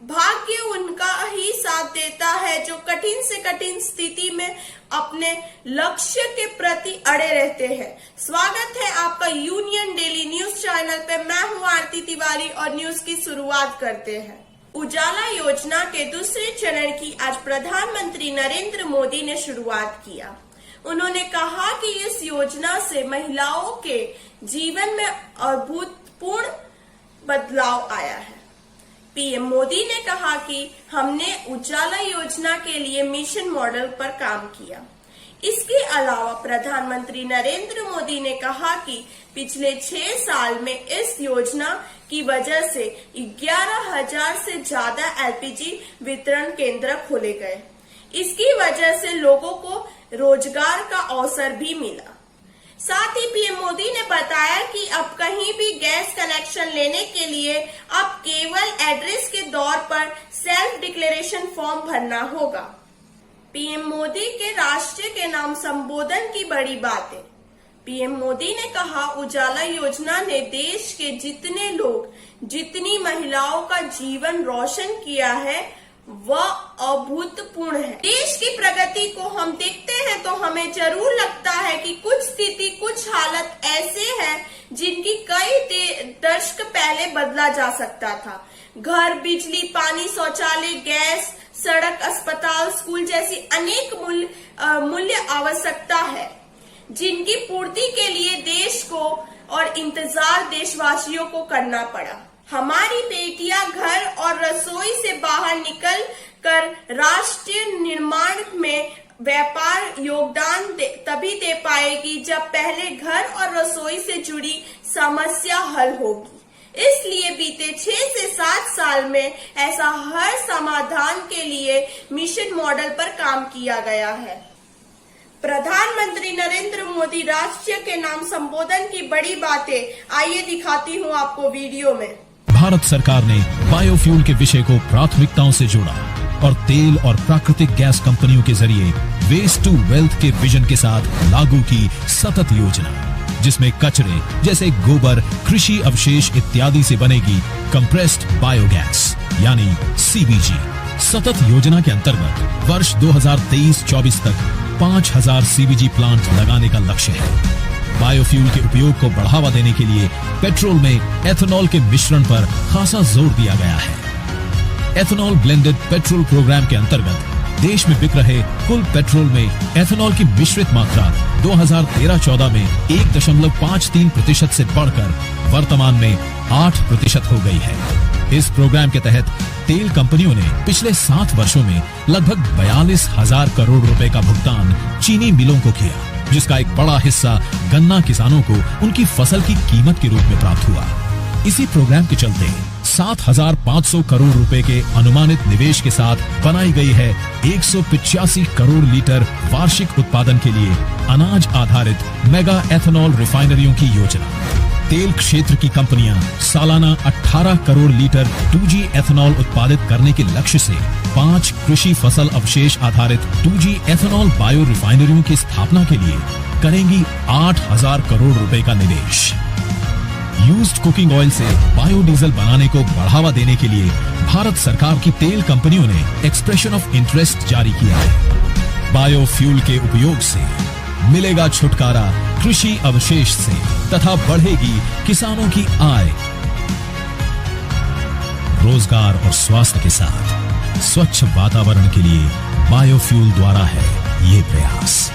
भाग्य उनका ही साथ देता है जो कठिन से कठिन स्थिति में अपने लक्ष्य के प्रति अड़े रहते हैं। स्वागत है आपका यूनियन डेली न्यूज चैनल पे। मैं हूं आरती तिवारी और न्यूज की शुरुआत करते हैं। उजाला योजना के दूसरे चरण की आज प्रधानमंत्री नरेंद्र मोदी ने शुरुआत किया। उन्होंने कहा कि इस योजना से महिलाओं के जीवन में अभूतपूर्व बदलाव आया है। पीएम मोदी ने कहा कि हमने उजाला योजना के लिए मिशन मॉडल पर काम किया। इसके अलावा प्रधानमंत्री नरेंद्र मोदी ने कहा कि पिछले 6 साल में इस योजना की वजह से 11,000 से ज्यादा एलपीजी वितरण केंद्र खोले गए। इसकी वजह से लोगों को रोजगार का अवसर भी मिला। साथ ही पीएम मोदी ने बताया कि अब कहीं भी गैस कनेक्शन लेने के लिए अब केवल एड्रेस के तौर पर सेल्फ डिक्लेरेशन फॉर्म भरना होगा। पीएम मोदी के राष्ट्र के नाम संबोधन की बड़ी बातें। पीएम मोदी ने कहा, उजाला योजना ने देश के जितने लोग, जितनी महिलाओं का जीवन रोशन किया है वह अभूतपूर्व है। देश की प्रगति को हम देखते हैं तो हमें जरूर लगता है कि कुछ स्थिति, कुछ हालत ऐसे हैं जिनकी कई दशक पहले बदला जा सकता था। घर, बिजली, पानी, शौचालय, गैस, सड़क, अस्पताल, स्कूल जैसी अनेक मूल्य आवश्यकता है जिनकी पूर्ति के लिए देश को और इंतजार देशवासियों को करना पड़ा। हमारी बेटियां घर और रसोई से बाहर निकल कर राष्ट्र निर्माण में व्यापार योगदान तभी दे पाएगी जब पहले घर और रसोई से जुड़ी समस्या हल होगी। इसलिए बीते 6 से 7 साल में ऐसा हर समाधान के लिए मिशन मॉडल पर काम किया गया है। प्रधानमंत्री नरेंद्र मोदी राष्ट्र के नाम संबोधन की बड़ी बातें। आइए दिखाती हूँ आपको वीडियो में। भारत सरकार ने बायोफ्यूल के विषय को प्राथमिकताओं से जोड़ा और तेल और प्राकृतिक गैस कंपनियों के जरिए वेस्ट टू वेल्थ के विजन के साथ लागू की सतत योजना, जिसमें कचरे जैसे गोबर, कृषि अवशेष इत्यादि से बनेगी कंप्रेस्ड बायोगैस यानी सीबीजी। सतत योजना के अंतर्गत वर्ष 2023-24 तक 5,000 सीबीजी प्लांट लगाने का लक्ष्य है। बायोफ्यूल के उपयोग को बढ़ावा देने के लिए पेट्रोल में एथेनॉल के मिश्रण पर खासा जोर दिया गया है। एथेनॉल ब्लेंडेड पेट्रोल प्रोग्राम के अंतर्गत देश में बिक रहे कुल पेट्रोल में एथेनॉल की मिश्रित मात्रा 2013-14 में 1.53% से बढ़कर वर्तमान में 8% हो गई है। इस प्रोग्राम के तहत तेल कंपनियों ने पिछले 7 वर्षों में लगभग 42,000 करोड़ रुपए का भुगतान चीनी मिलों को किया, जिसका एक बड़ा हिस्सा गन्ना किसानों को उनकी फसल की कीमत के रूप में प्राप्त हुआ। इसी प्रोग्राम के चलते 7,500 करोड़ रुपए के अनुमानित निवेश के साथ बनाई गई है 185 करोड़ लीटर वार्षिक उत्पादन के लिए अनाज आधारित मेगा एथेनॉल रिफाइनरियों की योजना। तेल क्षेत्र की कंपनियां सालाना 18 करोड़ लीटर 2G एथेनॉल उत्पादित करने के लक्ष्य से 5 कृषि फसल अवशेष आधारित 2G एथेनॉल बायो रिफाइनरियों की स्थापना के लिए करेंगी 8,000 करोड़ रुपए का निवेश। यूज्ड कुकिंग ऑयल से बायोडीजल बनाने को बढ़ावा देने के लिए भारत सरकार की तेल कंपनियों ने एक्सप्रेशन ऑफ इंटरेस्ट जारी किया है। बायोफ्यूल के उपयोग से मिलेगा छुटकारा कृषि अवशेष से तथा बढ़ेगी किसानों की आय। रोजगार और स्वास्थ्य के साथ स्वच्छ वातावरण के लिए बायोफ्यूल द्वारा है ये प्रयास।